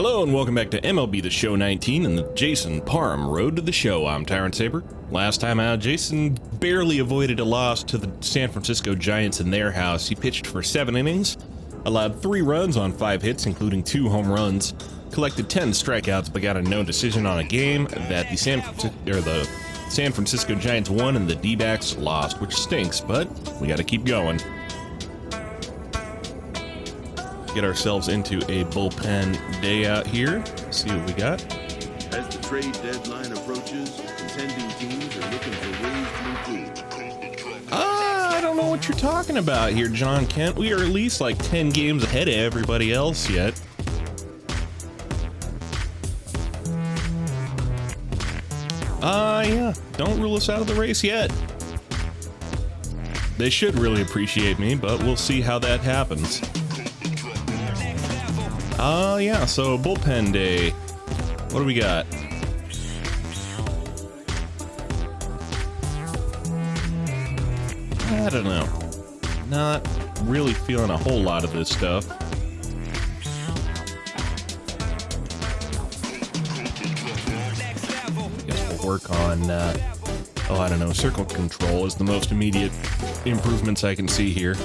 Hello and welcome back to MLB The Show 19 and the Jason Parham Road to the Show. I'm Tyrant Saber. Last time out, Jason barely avoided a loss to the San Francisco Giants in their house. He pitched for 7 innings, allowed 3 runs on 5 hits, including 2 home runs, collected 10 strikeouts, but got a no decision on a game that the San Francisco Giants won and the D-backs lost, which stinks, but we got to keep going. Get ourselves into a bullpen day out here. See what we got. As the trade deadline approaches, contending teams are looking for ways to improve. I don't know what you're talking about here, John Kent. We are at least like 10 games ahead of everybody else yet. Yeah, don't rule us out of the race yet. They should really appreciate me, but we'll see how that happens. Yeah, so bullpen day. What do we got? I don't know. Not really feeling a whole lot of this stuff. Guess we'll work on, I don't know, circle control is the most immediate improvements I can see here.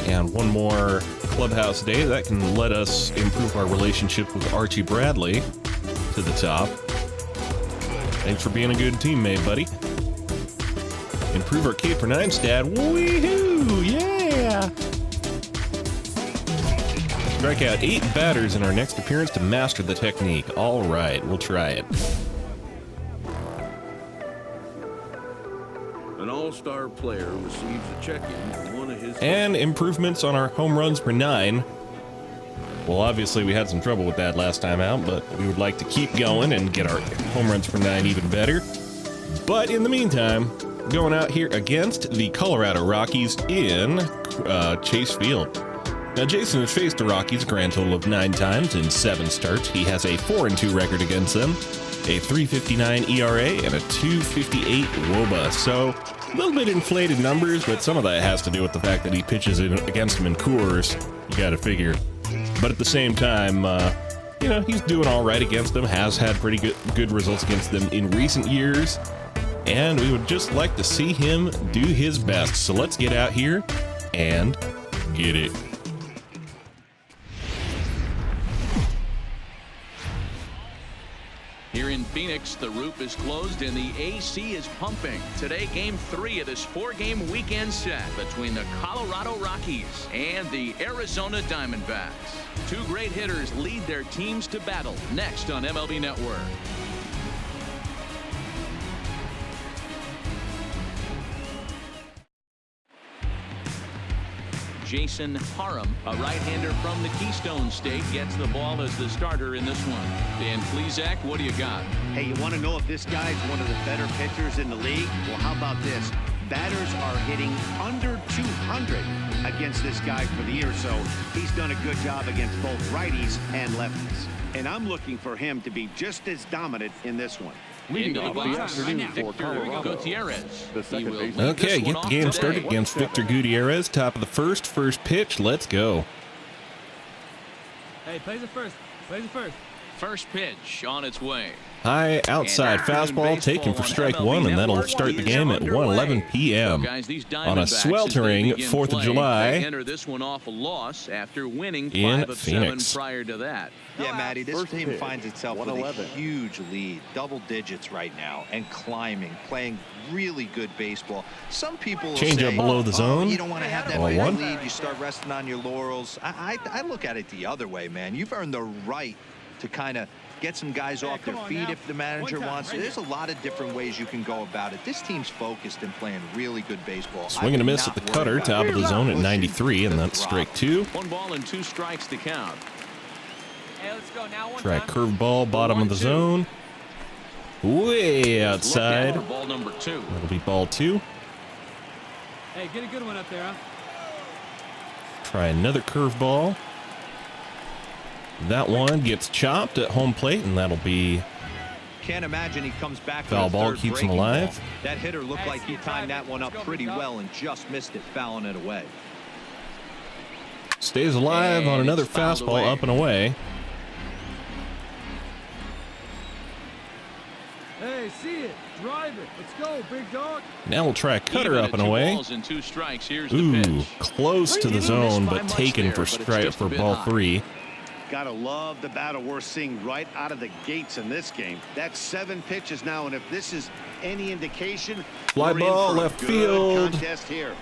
And one more clubhouse day that can let us improve our relationship with Archie Bradley to the top. Thanks for being a good teammate, buddy. Improve our K per 9 stat. Woohoo! Yeah! Strike out 8 batters in our next appearance to master the technique. All right, we'll try it. An all-star player receives a check-in from one of his... And improvements on our home runs per 9. Well, obviously we had some trouble with that last time out, but we would like to keep going and get our home runs per 9 even better. But in the meantime, going out here against the Colorado Rockies in Chase Field. Now, Jason has faced the Rockies a grand total of 9 times in 7 starts. He has a 4-2 record against them, a 3.59 ERA, and a 2.58 WOBA. So, a little bit inflated numbers, but some of that has to do with the fact that he pitches against them in Coors. You gotta figure. But at the same time, he's doing all right against them, has had pretty good results against them in recent years, and we would just like to see him do his best. So let's get out here and get it. Here in Phoenix, the roof is closed and the AC is pumping. Today, Game 3 of this 4-game weekend set between the Colorado Rockies and the Arizona Diamondbacks. 2 great hitters lead their teams to battle next on MLB Network. Jason Parham, a right-hander from the Keystone State, gets the ball as the starter in this one. Dan Plesac, what do you got? Hey, you want to know if this guy's one of the better pitchers in the league? Well, how about this? Batters are hitting under 200 against this guy for the year, so he's done a good job against both righties and lefties. And I'm looking for him to be just as dominant in this one. Into the box, Victor Gutierrez. Okay, get the game started against Victor Gutierrez. Top of the first pitch. Let's go. Hey, plays it first. Plays it first. First pitch on its way. High outside fastball taken for strike 1, and that'll start the game at 1:11 p.m. on a sweltering 4th of July enter this one off a loss after winning 5 in of Phoenix. 7 prior to that. Yeah, Matty, this team finds itself with a huge lead, double digits right now, and climbing, playing really good baseball. Some people will Change say, up below the zone. You don't want to have that Ball 1. lead. You start resting on your laurels. I look at it the other way, man. You've earned the right to kind of get some guys off their feet if the manager wants. There's a lot of different ways you can go about it. This team's focused and playing really good baseball. Swing and a miss at the cutter, top of the zone at 93, and that's strike 2. 1 ball and 2 strikes to count. Hey, let's go now. Try curveball, bottom of the zone. Way outside. Ball number 2. That'll be ball 2. Hey, get a good one up there, huh? Try another curveball. That one gets chopped at home plate, and that'll be Can't imagine he comes back. foul with a ball, third keeps him breaking alive. ball. That hitter looked like he timed that one up pretty well and just missed it, fouling it away. Stays alive And on another it's fouled fastball away. up and away. Hey, see it. Drive it. Let's go, big dog. Now we'll try a cutter Even up at and 2 away. balls and 2 strikes. Here's the Ooh, pitch. close to the zone, but taken for strike for ball 3. Gotta love the battle we're seeing right out of the gates in this game. That's 7 pitches now, and if this is any indication, Fly we're in ball, for a left good field. contest here.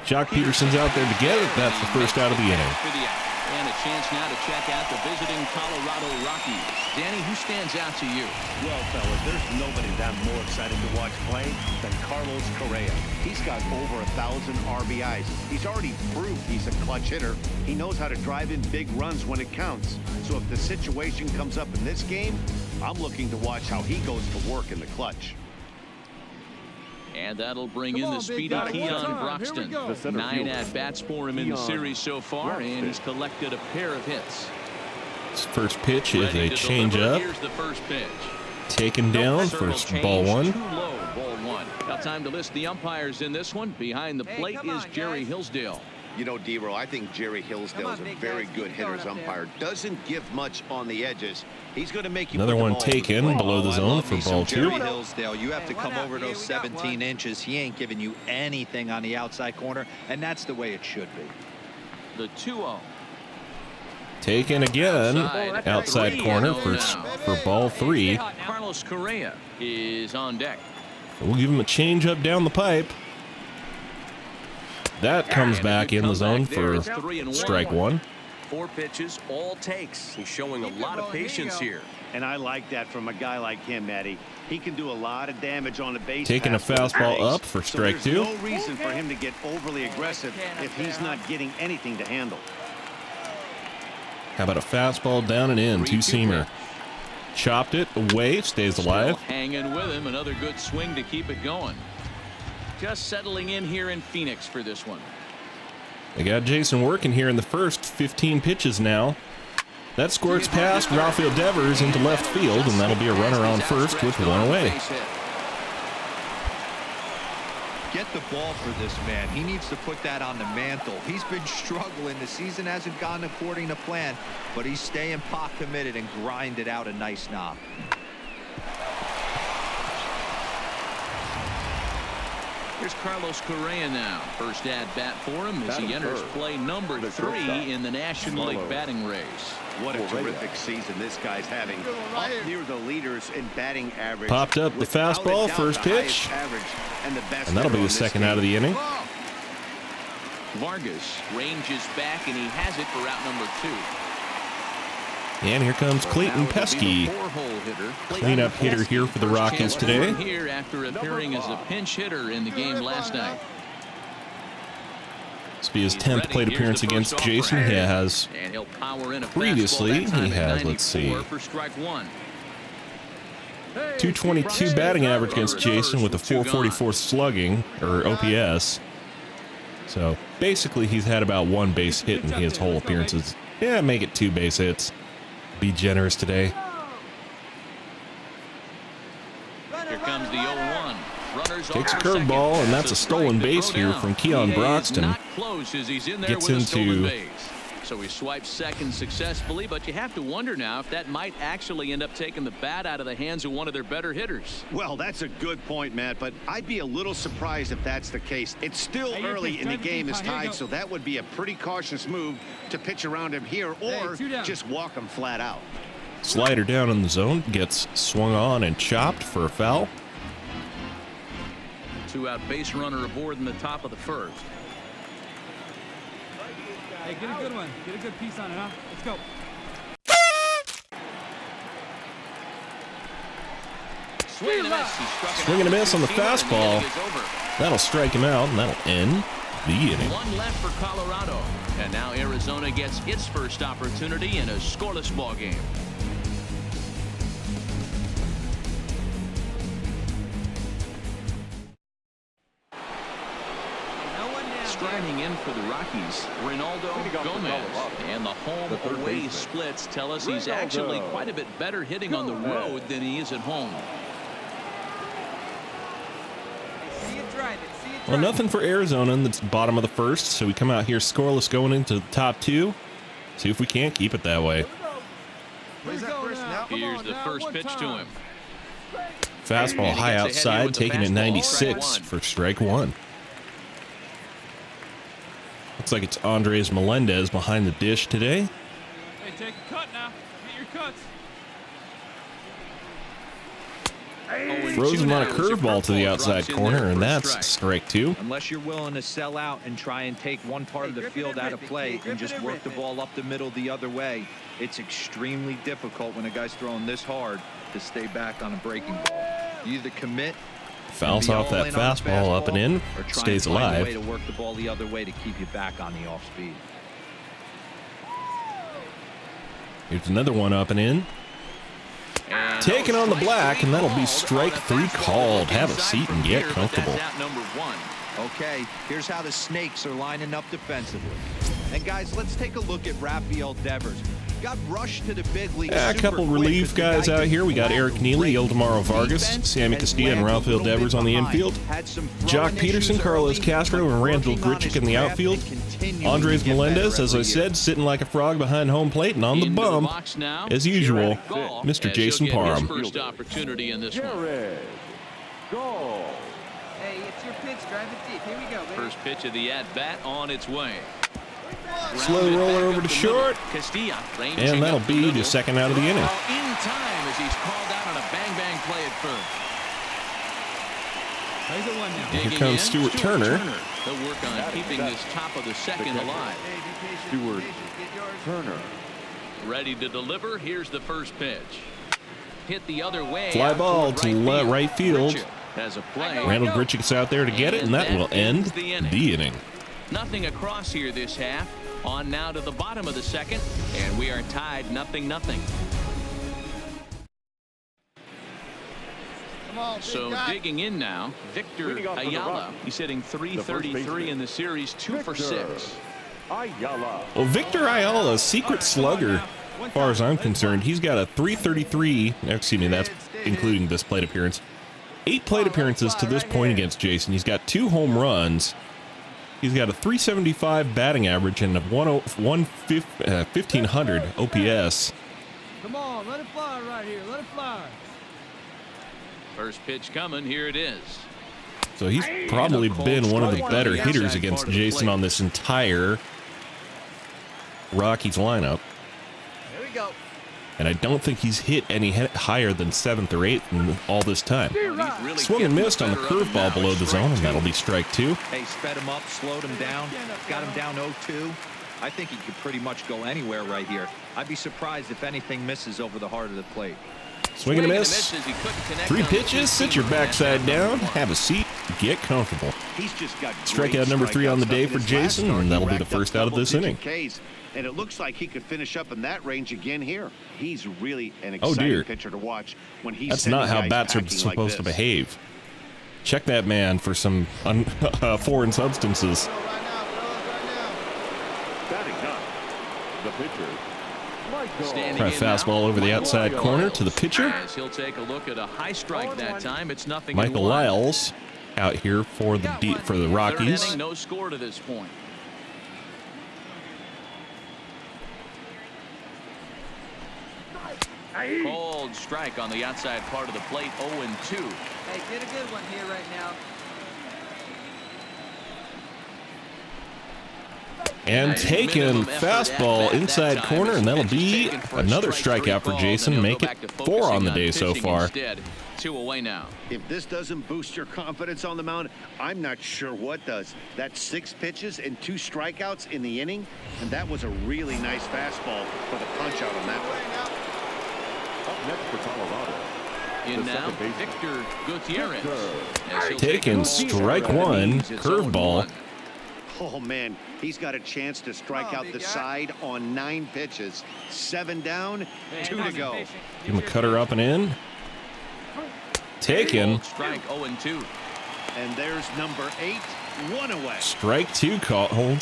Jock Peterson's out there to get it. That's the first out of the inning. For the out. And a chance now to check out the visiting Colorado Rockies. Danny, who stands out to you? Well, fellas, there's nobody that I'm more excited to watch play than Carlos Correa. He's got over 1,000 RBIs. He's already proved he's a clutch hitter. He knows how to drive in big runs when it counts. So if the situation comes up in this game, I'm looking to watch how he goes to work in the clutch. And that'll bring Come in on, the big speedy guy, one Keon time. Here we Broxton. go. 9 at-bats for him in the series so far, and he's collected a pair of hits. His first pitch is Ready a to changeup. deliver. Here's the first pitch. Taken down for Circle ball change, 1. Too low, ball 1. Now time to list the umpires in this one. Behind the plate come is on, Jerry guys. Hillsdale. You know, D-Row, I think Jerry Hillsdale is a big very guys, good keep going hitter's up there. umpire. Doesn't give much on the edges. He's going to make you Another put the one ball in the taken plate. below the I zone love for me some ball 2. Jerry Hillsdale. You have to Hey, come one over out. those Yeah, we got 17 one. inches. He ain't giving you anything on the outside corner, and that's the way it should be. The 2-0. Taken again. Outside. Outside 3-0 corner now. for ball 3. Carlos Correa is on deck. We'll give him a changeup down the pipe. That comes And a back good in the zone comeback there. for It's 3-1. strike 1. 4 pitches, all takes. He's showing a lot of patience here. And I like that from a guy like him, Matty. He can do a lot of damage on the base. Taking a pass with his fastball legs. up for So strike there's 2. no reason for him to get overly aggressive if he's not getting anything to handle. How about a fastball down and in? 2-seamer. Chopped it away, stays alive. Still hanging with him. Another good swing to keep it going. Just settling in here in Phoenix for this one. They got Jason working here in the first 15 pitches now. That squirts past Rafael Devers into left field, and that'll be a runner on first with 1 away. Get the ball for this man. He needs to put that on the mantle. He's been struggling. The season hasn't gone according to plan, but he's staying pot committed and grinded out a nice knock. Here's Carlos Correa now. First at bat for him as he enters play number 3 in the National League batting race. What a terrific season this guy's having. Up near the leaders in batting average. Popped up the Without a fastball, doubt, first the pitch. highest average and the best And that'll be hitter the on this second team. out of the inning. Vargas ranges back, and he has it for out number 2. And here comes Clayton Pesky. Cleanup hitter here for the Rockies today. Here after appearing as a pinch hitter in the game last night. This will be his 10th plate appearance against Jason. He has And he'll power in a previously, fastball that time he at has, let's see, 94 for strike 1. 222 batting average against Jason with a 444 slugging, or OPS. So basically he's had about 1 base hit in his whole appearances. Yeah, make it 2 base hits. Be generous today. Here comes the 0-1. Runners Takes a off for second. curveball, and that's a There's stolen strike to base throw here down. from Keon He is Broxton. not close as he's in there Gets with a stolen into base. So he swipes second successfully, but you have to wonder now if that might actually end up taking the bat out of the hands of one of their better hitters. Well, that's a good point, Matt, but I'd be a little surprised if that's the case. It's still Hey, early pitch, and the drive the game deep is high. Here you tied, go. so that would be a pretty cautious move to pitch around him here or 2 down. just walk him flat out. Slider down in the zone, gets swung on and chopped for a foul. 2-out base runner aboard in the top of the first. Hey, get a good one. Get a good piece on it, huh? Let's go. Swing and a miss. He struck him Swing and a out miss on the with 2-2, and fastball. inning is over. That'll strike him out, and that'll end the inning. 1 left for Colorado. And now Arizona gets its first opportunity in a scoreless ball game. striding in for the Rockies, Ronaldo Gomez. And the home-away splits tell us he's actually quite a bit better hitting on the road than he is at home. Well, nothing for Arizona in the bottom of the first, so we come out here scoreless going into the top two. See if we can't keep it that way. Here's the first pitch to him. Fastball high outside, taking it 96 for strike one. Looks like it's Andres Melendez behind the dish today. Hey, take a cut now. Get your cuts. Throws him on a curveball to the outside corner, and that's strike two. Unless you're willing to sell out and try and take one part of the field out of play and just work the ball up the middle the other way, it's extremely difficult when a guy's throwing this hard to stay back on a breaking ball. You either commit, Fouls off that fastball up and in, or try stays and find a alive. way to work the ball the other way to keep you back on the off speed. Here's another one up and in. Taking on the black, and that'll be strike three called. Have a seat and get comfortable. Okay, here's how the Snakes are lining up defensively. And guys, let's take a look at Rafael Devers. Got rushed to the big leagues. A couple relief guys out here. We got Eric Neely, Ildemaro Vargas, Sammy Castilla, and Rafael Devers on the infield. Jock Peterson, Carlos Castro, and Randall Grichuk in the outfield. Andres Melendez, as I said, sitting like a frog behind home plate, and on the bump, as usual, Mr. Jason Parham. First opportunity in this one. Go. Hey, it's your pitch. Drive it deep. Here we go, baby. First pitch of the at-bat on its way. Slow roller over to short, and that'll be the second out of the inning. In time as he's called out on a bang-bang play at first. Here comes Stuart Turner. They'll work on keeping this top of the second alive. Stuart Turner. Ready to deliver. Here's the first pitch. Hit the other way. Fly ball to right field. Has a play. Randall Grichuk's out there to get it, and that will end the inning. Nothing across here this half. On now to the bottom of the second, and we are tied 0-0. So digging in now, Victor Ayala. He's hitting .333 in the series, 2 for 6. Ayala. Well, Victor Ayala, secret slugger, as far as I'm concerned. He's got a .333. Excuse me, that's including this plate appearance. 8 plate appearances to this point against Jason. He's got 2 home runs. He's got a .375 batting average and a 1,500 OPS. Come on, let it fly right here. Let it fly. First pitch coming. Here it is. So he's probably been one of the better hitters against Jason on this entire Rockies lineup. Here we go. And I don't think he's hit any higher than 7th or 8th in all this time. Swung and missed on the curveball below the zone, and that'll be strike two. Hey, sped him up, slowed him down, got him down 0-2. I think he could pretty much go anywhere right here. I'd be surprised if anything misses over the heart of the plate. Swing and a miss. 3 pitches, sit your backside down, have a seat, get comfortable. He's just got strikeout number 3 on the day for Jason, and that'll be the first out of this inning. And it looks like he could finish up in that range again here. He's really an exciting pitcher to watch when he's That's not how bats are supposed to behave. Check that man for some foreign substances. Batting up, the pitcher. Try a fastball over the outside corner to the pitcher. He'll take a look at a high strike that time. It's nothing. Michael Lyles out here for the Rockies. Third inning, no score to this point. Cold strike on the outside part of the plate, 0-2. Hey, get a good one here right now. And taken fastball inside corner, and that'll be another strikeout for Jason. Make it 4 on the day so far. 2 away now. If this doesn't boost your confidence on the mound, I'm not sure what does. That's 6 pitches and 2 strikeouts in the inning, and that was a really nice fastball for the punch out on that one. Up next for Colorado. In now, Victor Gutierrez. Taking strike 1, curveball. Oh, man, he's got a chance to strike out the side on 9 pitches. 7 down, 2 to go. Give him a cutter up and in. Taken. Strike 0-2. And there's number 8. One away. Strike 2 called. Hey,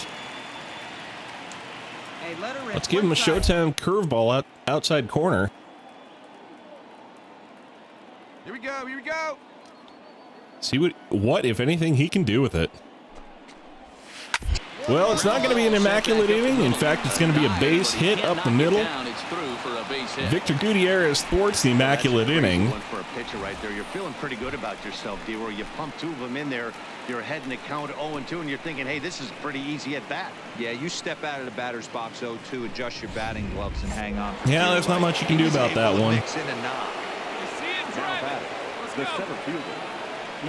let her rip. Let's give him a Showtime curveball outside corner. Here we go. Here we go. See what, if anything, he can do with it. Well, it's not going to be an immaculate inning. In fact, it's going to be a base hit up the middle. Victor Gutierrez thwarts the immaculate inning. One for a pitcher right there. You're feeling pretty good about yourself, D-Roy. You pump 2 of them in there. You're heading the count 0-2, and you're thinking, hey, this is pretty easy at bat. Yeah, you step out of the batter's box 0-2, adjust your batting gloves, and hang on. Yeah, there's not much you can do about that one. Mix in a knock. The center fielder.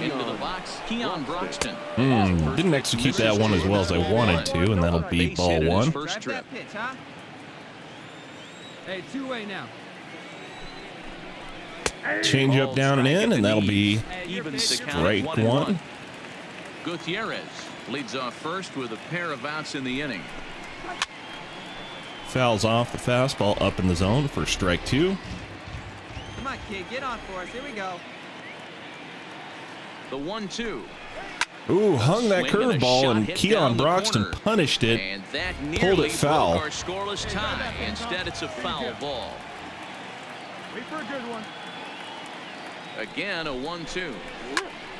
Into the box, Keon Broxton. Didn't execute that one as well as I wanted to, and that'll be ball 1. First trip. That pitch, huh? Hey, 2-way now. Change up down and in, and that'll be Even strike 1. Gutierrez leads off first with a pair of outs in the inning. Fouls off the fastball up in the zone for strike 2. Come on, kid, get on for us. Here we go. The 1-2. Ooh, hung that Swing and a curveball, shot and hit Keon down the Broxton corner. punished it. And that Pulled nearly it foul. broke our scoreless tie. Instead, it's a foul ball. Wait for a good one. Again, a 1-2.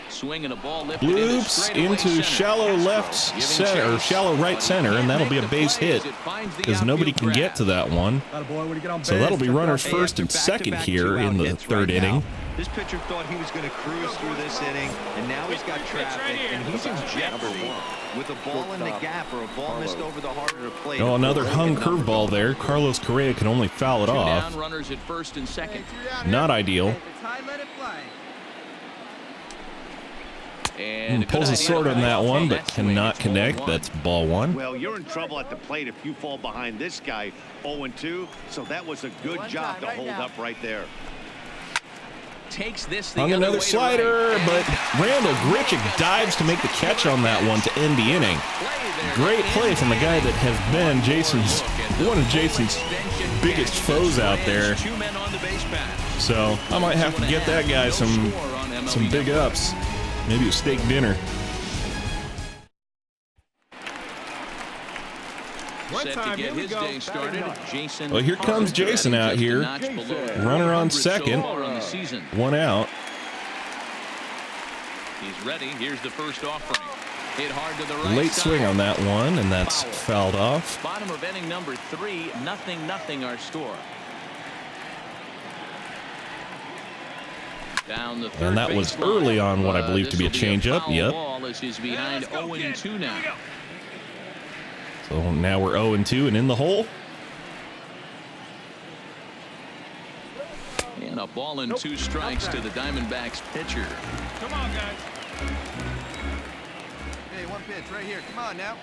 Swinging a ball lifted Bloops into center. shallow left Giving center, or chase, shallow right but he center, can't and that'll make be a the base play hit as it finds the because nobody outfield can get to grab. that one. Boy, when you get on So base, that'll be runners Hey, first after and second back-to-back here in two-out the hits third right inning. now, this pitcher thought he was going to cruise through this inning, and now he's got traffic, and he's in jeopardy with a ball in the gap or a ball missed over the harder plate. Oh, another hung curveball there. Carlos Correa can only foul it 2 off. down, runners at first and second. Not ideal. If it's high, let it fly. And a good Pulls a idea. sword on that one, but That swing, cannot it's ball connect. 1. That's ball 1. Well, you're in trouble at the plate if you fall behind this guy 0-2. So that was a good job to hold up right there. Takes this the Hung other another way to slider, right. but Randall Grichuk dives to make the catch on that one to end the inning. Great play from a guy that has been one of Jason's biggest foes out there. So I might have to get that guy some big ups. Maybe a steak dinner. Set to get his day started. Jason Well, here comes Jason out here. Runner on second. 1 out. He's ready. Here's the first offering. Hit hard to the right Late side. swing on that one, and that's fouled off. Bottom of inning number 3, 0-0 our score. Down the third And that was baseline. early on what I believe to be a This will changeup. foul Yep. ball as he's behind 0-2 now. So now we're 0-2 and in the hole. And a ball and 2 strikes to the Diamondbacks pitcher. Come on, guys. Hey, one pitch right here. Come on now.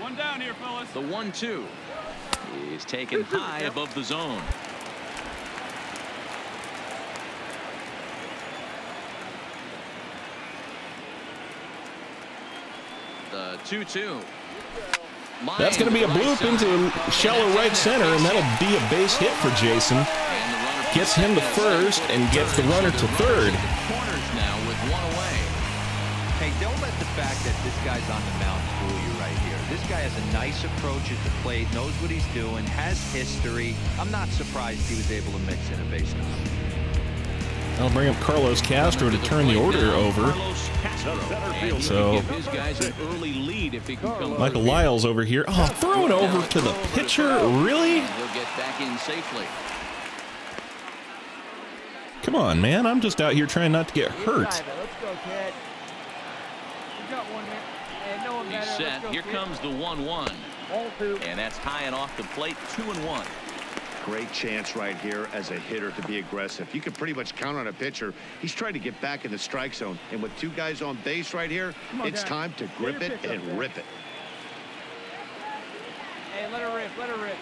One down here, fellas. The 1-2 is taken high above the zone. The 2-2. That's going to be a bloop into shallow right center, and that'll be a base hit for Jason. Gets him to first and gets the runner to third. Corners now with 1 away. Hey, don't let the fact that this guy's on the mound fool you right here. This guy has a nice approach at the plate, knows what he's doing, has history. I'm not surprised he was able to mix in a base knock. I'll bring up Carlos Castro to turn the order over. So His guys an early lead if he can come Michael Lyles over here. Oh, throw it over to the pitcher. Really? He'll get back in safely. Come on, man. I'm just out here trying not to get hurt. Let's go, kid. We got one here. Hey, no one He's better. set. Let's go, Here kid. comes the 1-1. Ball 2. And that's high and off the plate, 2-1. Great chance right here as a hitter to be aggressive. You can pretty much count on a pitcher. He's trying to get back in the strike zone. And with 2 guys on base right here, it's time to grip it and rip it. Hey, let her rip. Let her rip.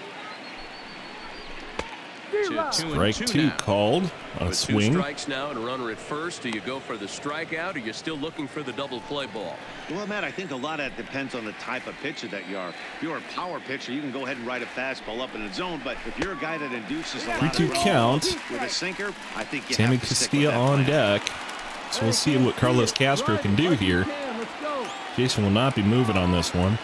Strike 2 now. called on a With 2 swing. strikes now and a runner at first, do you go for the strikeout or you're still looking for the double play ball? Well, Matt, I think a lot of that depends on the type of pitcher that you are. If you're a power pitcher, you can go ahead and ride a fastball up in the zone. But if you're a guy that induces a lot of 3-2 draw count. with a sinker, I think you Sammy have to stick with Castilla that on plan. deck. So we'll see what Carlos Castro can do here. Let's go. Jason will not be moving on this one.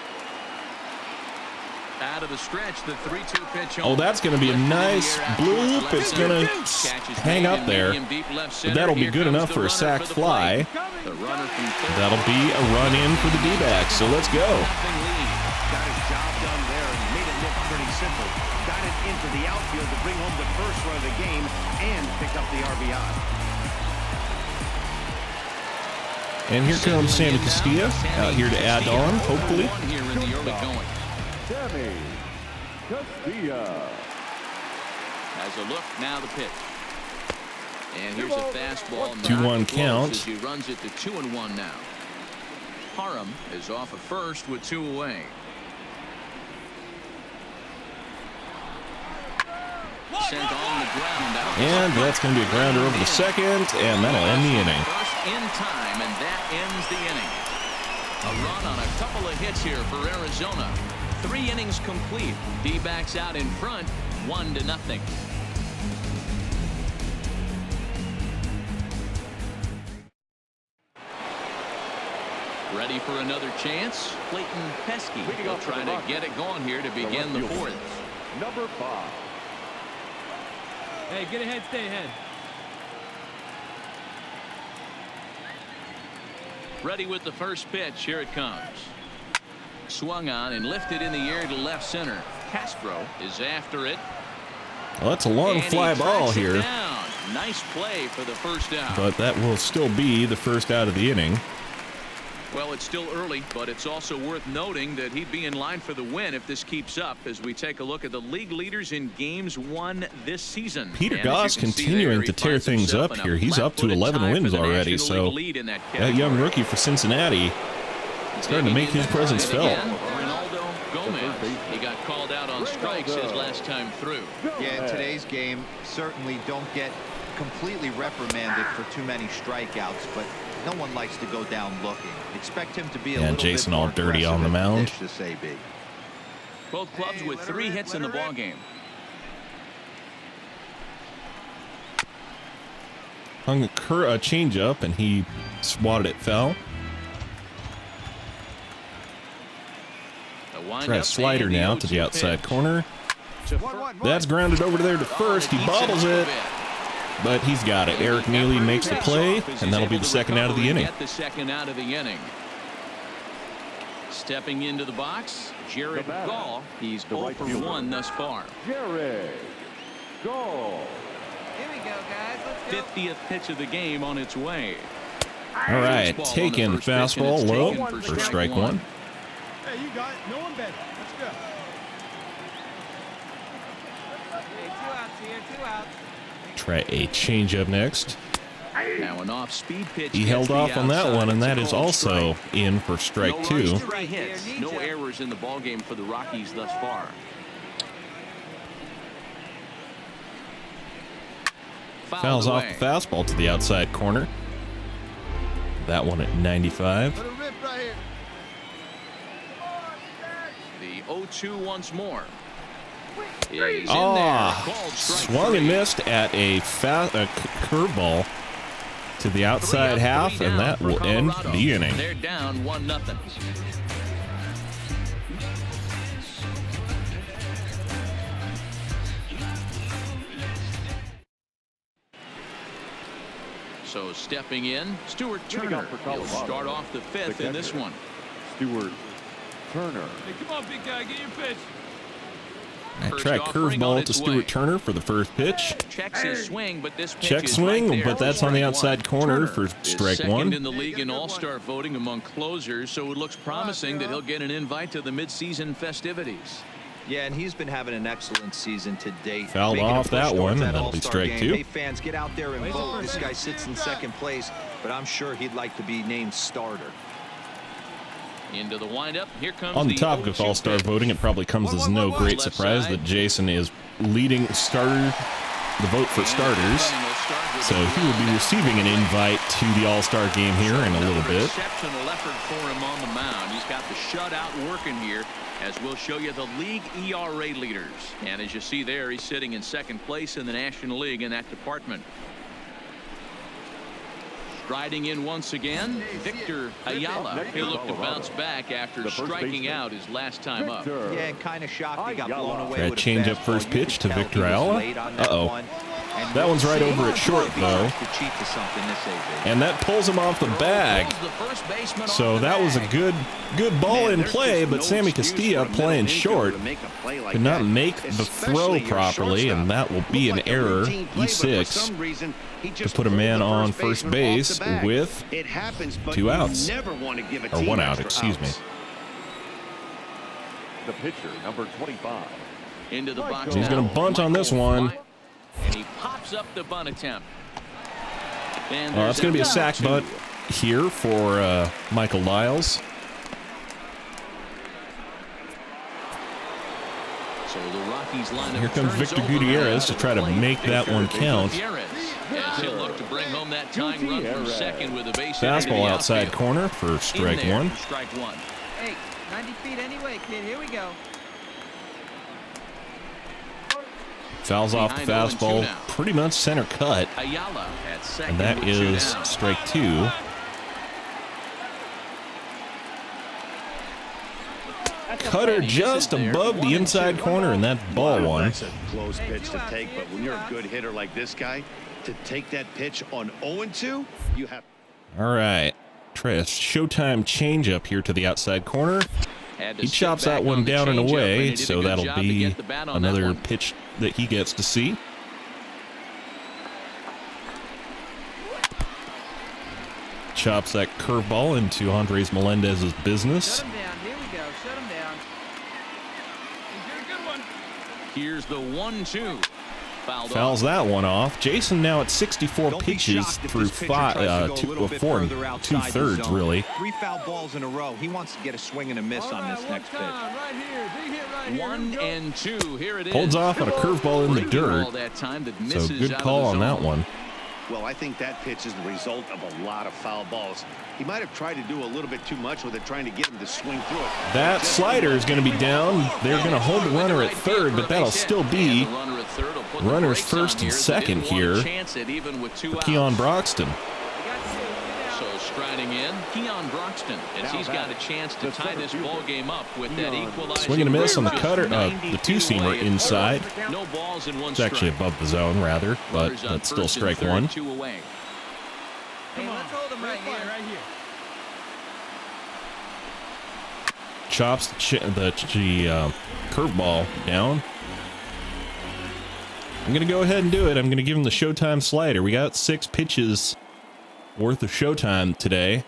Out of the stretch, the 3-2 pitch. Oh, that's going to be a nice bloop. It's going to hang up there. But that'll be good enough for a sac fly. That'll be a run in for the D-backs. So let's go. Got his job done there and made it look pretty simple. Got it into the outfield to bring home the first run of the game and pick up the RBI. And here comes Sammy Castilla out here to add on, hopefully. Sammy Castilla. Has a look, now the pitch. And here's a fastball. 2-1 count. As he runs it to 2-1 now. Parham is off at first with 2 away. Sent on the ground out. And that's going to be a grounder over the second, and that'll end the inning. First in time, and that ends the inning. A run on a couple of hits here for Arizona. 3 innings complete. D-backs out in front, 1-0. Ready for another chance? Clayton Pesky will try to get it going here to begin the 4th. Number 5. Hey, get ahead, stay ahead. Ready with the first pitch. Here it comes. Swung on and lifted in the air to left center. Castro is after it. Well, that's a long fly ball here. Nice play for the first out. But that will still be the first out of the inning. Well, it's still early, but it's also worth noting that he'd be in line for the win if this keeps up as we take a look at the league leaders in games won this season. Peter Goss continuing to tear things up here. He's up to 11 wins already, so that young rookie for Cincinnati starting to make his presence felt. Ronaldo Gomez. He got called out on strikes his last time through. Yeah, in today's game, certainly don't get completely reprimanded for too many strikeouts, but no one likes to go down looking. Expect him to be a little Jason bit all more dirty on the aggressive mound. than Dish this AB. Both clubs with 3 hits in the ballgame. Hung a changeup, and he swatted it foul. Try a slider now to the outside corner. That's grounded over there to first. He bobbles it, but he's got it. Eric Neely makes the play, and that'll be the second out of the inning. The second out of the inning. Stepping into the box, Jared Gall. He's 0 for 1 thus far. Jared Gall. Here we go, guys. Let's go. 50th pitch of the game on its way. All right, taking fastball low for strike 1. Hey, you got it. No one better. Let's go. Hey, 2 outs here, 2 outs. Try a changeup next. Now an off-speed pitch. He held off on that one, and that is also in for strike 2. 3 hits, no errors in the ballgame for the Rockies thus far. Fouls off the fastball to the outside corner. That one at 95. Let it rip right here. The 0-2 once more. Is in there. Called strike Swung 3. and missed at a curveball to the outside half, and that will end the inning. They're down 1-0. So stepping in, Stuart Turner. He'll start off the 5th in this one. Stuart Turner. Hey, come on, big guy. Get your pitch. Track curveball to Stuart Turner for the first pitch. Checks his swing, but this pitch Check is swing, right there. but that's on the outside corner for strike Second 1. in the league in all-star voting among closers, so it looks promising that he'll get an invite to the midseason festivities. Yeah, and he's been having an excellent season to date. Fouled Making a off push that towards one, and that that'll be All-Star strike game. 2. Hey, fans, get out there and vote. This guy sits in second place, but I'm sure he'd like to be named starter. Into the windup. Here comes On the topic of all-star voting, it probably comes as no great surprise that Jason is leading the vote for starters. So he will be receiving an invite to the all-star game here in a little bit. Exceptional effort for him on the mound. He's got the shutout working here, as we'll show you the league ERA leaders. And as you see there, he's sitting in second place in the National League in that department. Striding in once again, Victor Ayala. He looked to bounce back after striking out his last time up. Yeah, kind of shocked he got blown away That with a change up fastball. first You pitch could to tell Victor he was Ayala. late on that one. And That one's right we'll over see at short, if he though. tries to cheat to something this AB. And that pulls him off the bag. So that was a good ball in play, but Sammy Castilla playing short could not make the throw properly, and that will be an error. E6 to put a man on first base with 2 outs. Or 1 out, excuse me. The pitcher, number 25. Into the box. He's going to bunt on this one. And he pops up the bunt attempt. And It's going to be a sac bunt here for Michael Lyles. So the Rockies lineup. Here comes Victor Gutierrez to try to make that one count. As he'll look to bring home that tying run for second with a base hit into the Fastball outside outfield. corner for strike In there one. for strike one. Hey, 90 feet anyway, kid. Here we go. Fouls off the Behind 0-2 fastball, now. pretty much center cut, Ayala at second. and that with 2 is down. strike 2. Cutter just above the inside corner, and that's ball one. That's a close pitch to take, but when you're a good hitter like this guy, to take that pitch on 0-2, you have. All right, try a showtime changeup here to the outside corner. Had to He sit chops back that one on the down and changeup, away, he did a so good that'll job to be get the bat on that another one. pitch that he gets to see. Chops that curveball into Andres Melendez's business. Shut him down. Here we go. Shut him down. He's got a good one. Here's the 1-2. Fouled Fouls off. that one off. Jason now at 64 Don't be pitches shocked if through this pitcher tries to go a little bit 4 further and outside the 2/3 zone. really. 3 foul balls in a row. He wants to get a swing and a miss All on right, this one next pitch. time, right here. Big hit right here. 1 Here we go. and 2. Here it is. Holds off on a curveball in the Breaking dirt. ball that time that So misses good out of call the on that zone. one. Well, I think that pitch is the result of a lot of foul balls. He might have tried to do a little bit too much with it, trying to get him to swing through it. That slider is going to be down. They're going to hold the runner at third, but that'll still be And the runner at third will put the runners brakes on first and here. They second didn't want to here chance it even with 2 for outs. Keon Broxton. So striding in, Keon Broxton, as he's got a chance to tie this ball game up with that equalizing. Swing and a miss on the run. cutter, 90 the feet two-seamer away at inside. third. No balls in one It's actually strike. above the zone, rather, but Runners on that's still first and strike third, one. 2 away. Hey, let's hold him right here. Right here. Chops the curveball down. I'm going to go ahead and do it. I'm going to give him the Showtime slider. We got 6 pitches worth of Showtime today.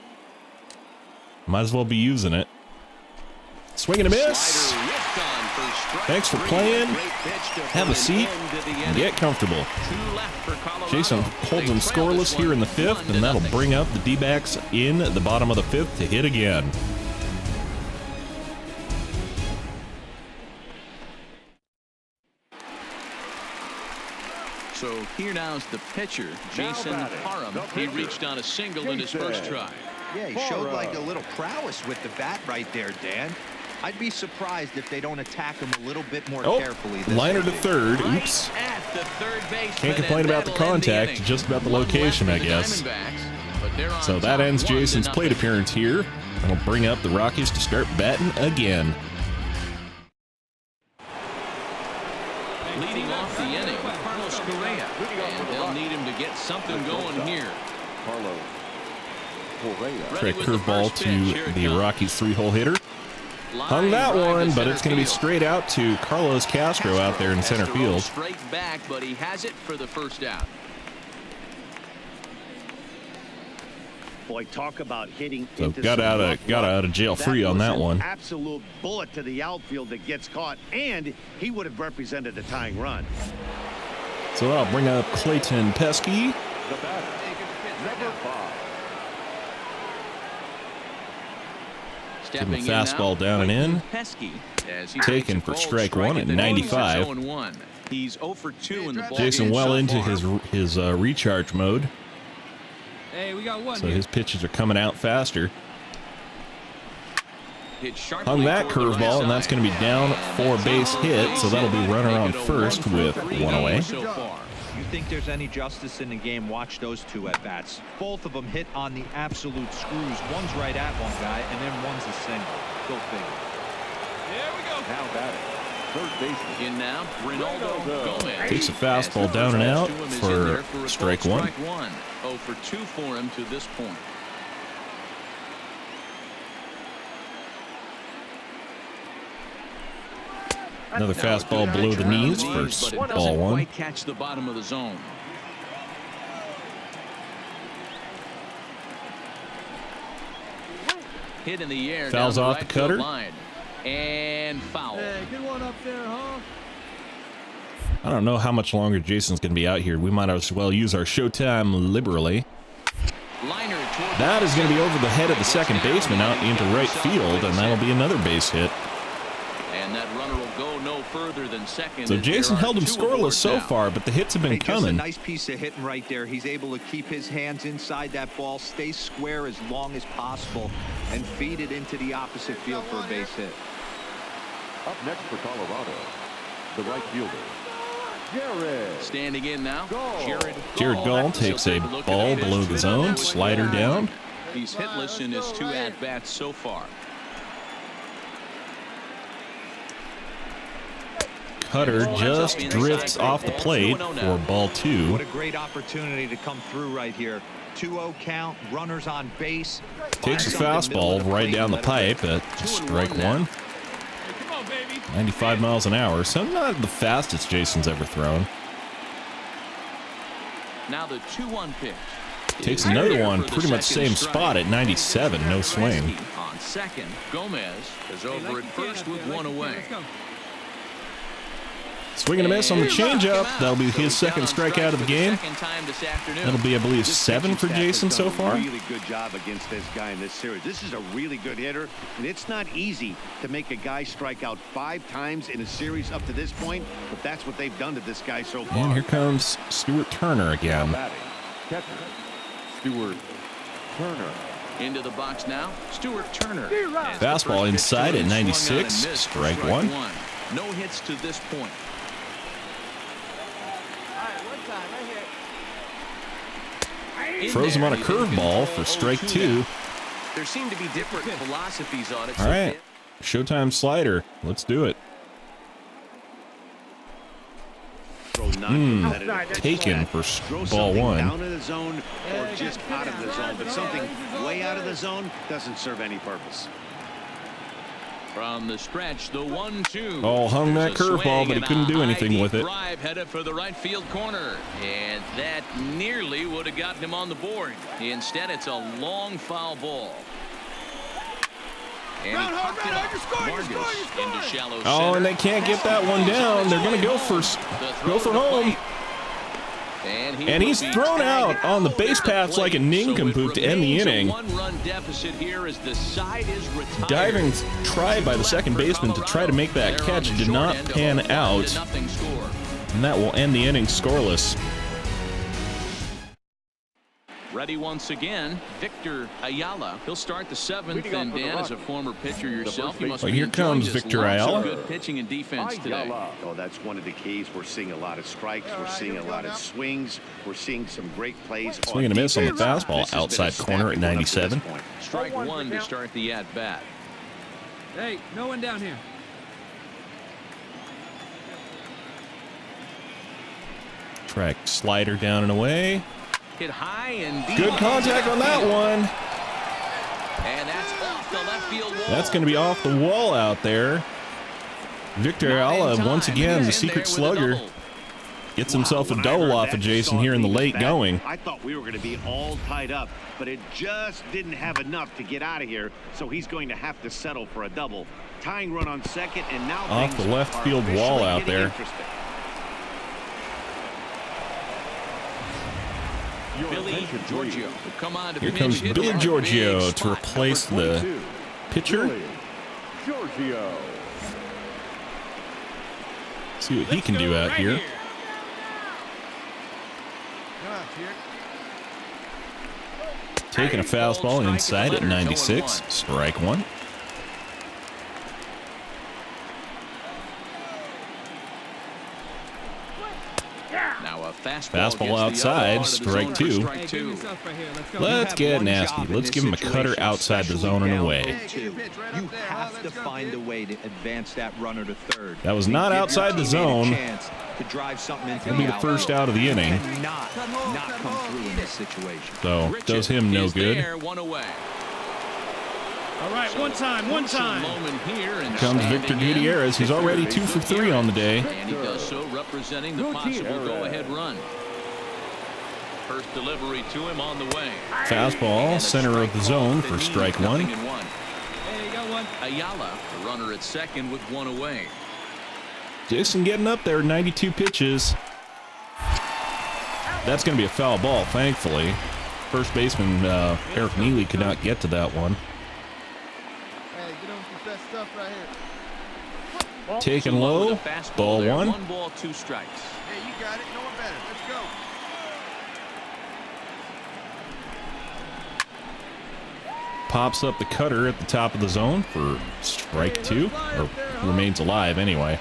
Might as well be using it. Swing and a miss. Slider whipped on for strike Thanks for 3. playing. Great pitch to Have a put an seat end to the and inning. get comfortable. 2 left for Colorado. Jason holds They them trail this scoreless here in the one 5th, and that'll 1-0. bring up the D-backs in the bottom of the 5th to hit again. So here now is the pitcher, Jason Parham. He reached on a single in his first try. Yeah, he showed like a little prowess with the bat right there, Dan. I'd be surprised if they don't attack him a little bit more carefully. This Liner to inning. third. Oops. At the third baseman, Can't complain and about the that'll end contact, inning. just about the 1 location, left I for the guess. Diamondbacks, but they're on So that top, ends 1-0. Jason's plate appearance here. That'll bring up the Rockies to start batting again. Leading off the inning, Carlos Correa, and they'll need him to get something going here. Carlos Correa. Try a Ready with the curveball first pitch. Here to it the comes. Rockies 3-hole hitter. Hung Line that drive one, to but center it's going to be field. straight out to Carlos Castro out there in Has center to roll field. Straight back, but he has it for the first out. Boy, talk about hitting. So into got some out rough of luck. jail free on was that an one. Absolute bullet to the outfield that gets caught, and he would have represented a tying run. So that'll bring up Clayton Pesky. The batter, number 5. Stepping in fastball now, down and in. Pesky, as he Taken takes a for called strike one at at 95. 0-1. He's 0 for 2 in the ball Jason game well so into far. his recharge mode, Hey, we got one so here. his pitches are coming out faster. Hit sharply Hung that toward the right curveball, and that's side. going to be down for a base hit, so that'll be runner on first with 1 away. So far. You think there's any justice in the game, watch those two at-bats. Both of them hit on the absolute screws. One's right at one guy, and then one's a single. Go figure. There we go. Now batting, third baseman. In now, Ronaldo Gomez. Takes a fastball down and out for strike one. 0 for 2 for him to this point. Another fastball below the knees for But it ball doesn't one. quite catch the bottom of the zone. Hit in the air. Fouls down the off the right field cutter. line. And foul. Hey, good one up there, huh? I don't know how much longer Jason's going to be out here. We might as well use our showtime liberally. Liner toward That is going to be over the head of the second baseman out into right field, and that'll be another base hit. And that runner will go no further than second. So as Jason there are held him 2 scoreless aboard so now. far, but the hits have been Hey, just a coming. nice piece of hitting right there. He's able to keep his hands inside that ball, stay square as long as possible, and feed it into the opposite field for a base hit. Up next for Colorado, the right fielder, Jared. Standing in now, Jared Gall takes a ball below the zone, slider down. He's hitless in his 2 at-bats so far. Cutter just drifts off the plate for ball 2. What a great opportunity to come through right here. 2-0 count, runners on base. Takes a Find something middle of fastball the right plate down the and let it pipe at strike 1. Come on, baby. 95 miles an hour, so not the fastest Jason's ever thrown. Now the 2-1 pitch. Takes another one, pretty much same spot at 97, no swing. On second, Gomez is over at first with 1 away. Let's go. Swing and a miss on the changeup. That'll be his second strikeout of the game. That'll be, I believe, 7 for Jason so far. Really good job against this guy in this series. This is a really good hitter, and it's not easy to make a guy strike out 5 times in a series up to this point, but that's what they've done to this guy so far. And here comes Stuart Turner again. Batting, catcher, Stuart Turner. Into the box now, Stuart Turner. Fastball inside at 96, strike 1. No hits to this point. Throws him on a curveball for strike 2. There seem to be different philosophies on it. All right, showtime slider. Let's do it. Taken for ball 1. Down in the zone or just out of the zone, but something way out of the zone doesn't serve any purpose. From the stretch, the 1-2. Oh, hung that curveball, but he couldn't do anything with it. Drive headed for the right field corner, and that nearly would have gotten him on the board. Instead, it's a long foul ball. And he popped it up. Vargas into shallow center. Oh, and they can't get that one down. They're going to go for home. And he's thrown out on the base paths like a nincompoop to end the inning. Diving try by the second baseman to try to make that catch did not pan out. And that will end the inning scoreless. Ready once again, Victor Ayala. He'll start the 7th, and Dan, as a former pitcher yourself, you must be here comes enjoying this Victor lots of Ayala. good pitching and defense today. Oh, that's one of the keys. We're seeing a lot of strikes. We're seeing a lot of swings. We're seeing some great plays. Swing and a miss on the fastball, This has been a outside snappy corner at one up to 97. this point. Strike 1 to start the at-bat. Hey, no one down here. Track slider down and away. Hit high and deep. Good contact on that one. And that's off the left field wall. That's going to be off the wall out there. Victor Ayala, once again, the secret slugger, gets himself a double off of Jason here in the late going. I thought we were going to be all tied up, but it just didn't have enough to get out of here, so he's going to have to settle for a double. Tying run on second, and now Off the left field wall out there. Billy Giorgio will come on to Here comes pinch Billy hit. Giorgio Big to spot. replace the pitcher. Billy Giorgio. See what he can do out here. Taking a fastball inside at 96, strike 1. Now a Fastball outside, strike two. Hey, give me yourself right here. Let's go. Let's get nasty. Let's give him a cutter outside the zone and away. You have to find a way to advance that runner to third. That was not outside the zone. To drive something into That'll be the first out of the inning. Not come through in this situation. So does him no good. One away. All right, one time. Comes Victor Gutierrez. He's already 2 for 3 on the day. And he does so representing the possible go-ahead run. First delivery to him on the way. Fastball, center of the zone for strike one. Hey, you got one. Ayala, the runner at second with one away. Jason getting up there, 92 pitches. That's going to be a foul ball, thankfully. First baseman Eric Neely could not get to that one. Hey, get on with that stuff right here. Taken low, ball there. one. 1 ball, 2 strikes. Hey, you got it. No one better. Let's go. Pops up the cutter at the top of the zone for strike two, or remains alive anyway.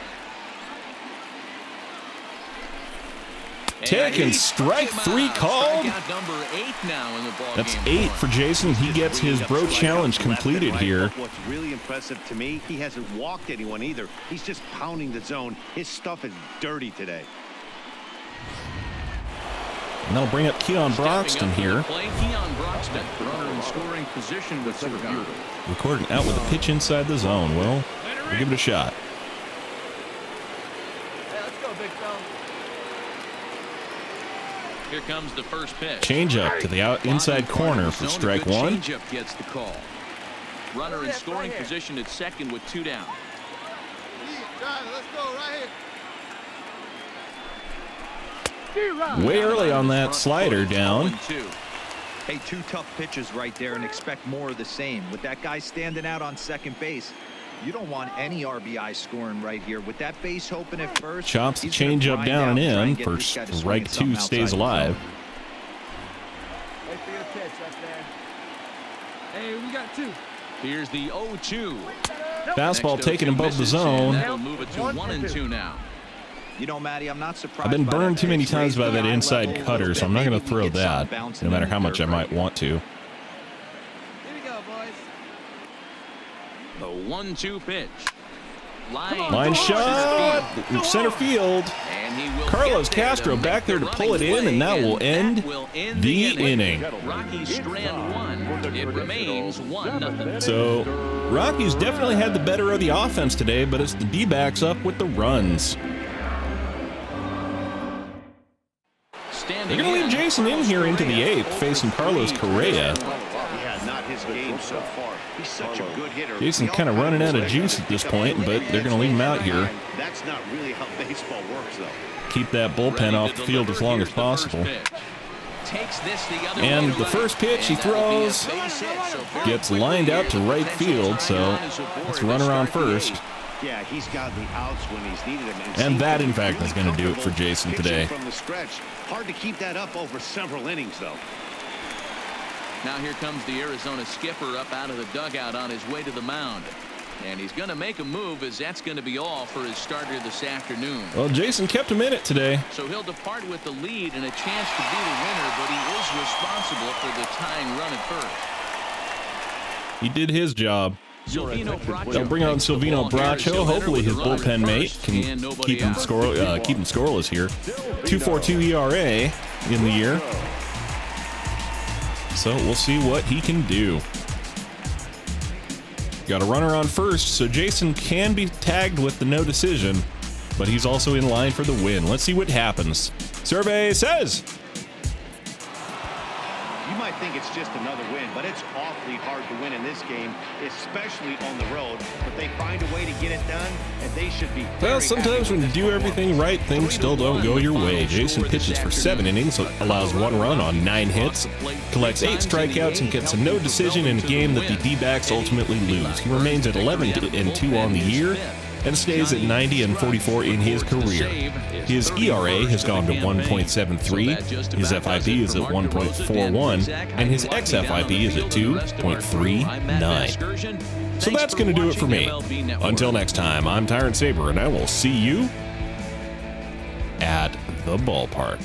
Taking strike three called. That's 8 for Jason. He gets his bro challenge completed here. What's really impressive to me, he hasn't walked anyone either. He's just pounding the zone. His stuff is dirty today. And that'll bring up Keon Broxton here. Keon Broxton, runner in scoring position with Superstardom. Recording out with a pitch inside the zone. Well, we'll give it a shot. Hey, let's go, big fella. Here comes the first pitch. Changeup to the inside corner for strike one. Changeup gets the call. Runner in scoring position at second with 2 down. Let's go right here. Way early on that slider down. Hey, 2 tough pitches right there and expect more of the same. With that guy standing out on second base, you don't want any RBI scoring right here. With that base open at first, Chops the changeup down and in for strike 2, stays alive. Wait for your pitch up there. Hey, we got 2. Here's the 0-2. Fastball taken above the zone. That'll move it to 1-2 now. You know, Matty, I'm not surprised. I've been burned too many times by that inside cutter, so I'm not going to throw that, no matter how much I might want to. Here we go, boys. The 1-2 pitch. Line shot, center field. Carlos Castro back there to pull it in, and that will end the inning. Rockies strand 1. It remains 1-0. So, Rockies definitely had the better of the offense today, but it's the D-backs up with the runs. They're going to leave Jason in here into the 8th, facing Carlos Correa. Yeah, not his game so far. He's such a good hitter. Jason's kind of running out of juice at this point, but they're going to leave him out here. That's not really how baseball works, though. Keep that bullpen off the field as long as possible. And the first pitch he throws gets lined out to right field, so let's run around first. Yeah, he's got the outs when he's needed them. And that, in fact, is going to do it for Jason today. From the stretch. Hard to keep that up over several innings, though. Now here comes the Arizona skipper up out of the dugout on his way to the mound. And he's going to make a move, as that's going to be all for his starter this afternoon. Well, Jason kept him in it today. So he'll depart with the lead and a chance to be the winner, but he is responsible for the tying run at first. He did his job. They'll bring on Silvino Bracho. Hopefully his bullpen mate can keep him scoreless here. 2.42 ERA in the year. So we'll see what he can do. Got a runner on first, so Jason can be tagged with the no decision, but he's also in line for the win. Let's see what happens. Survey says. You might think it's just another win, but it's awfully hard to win in this game, especially on the road. But they find a way to get it done, and they should be. Well, sometimes when you do everything right, things still don't go your way. Jason pitches for 7 innings, allows 1 run on 9 hits, collects 8 strikeouts, and gets a no decision in a game that the D-backs ultimately lose. He remains at 11-2 on the year and stays at 90-44 in his career. His ERA has gone to 1.73, his FIP is at 1.41, and his xFIP is at 2.39. So that's going to do it for me. Until next time, I'm Tyrant Saber, and I will see you at the ballpark.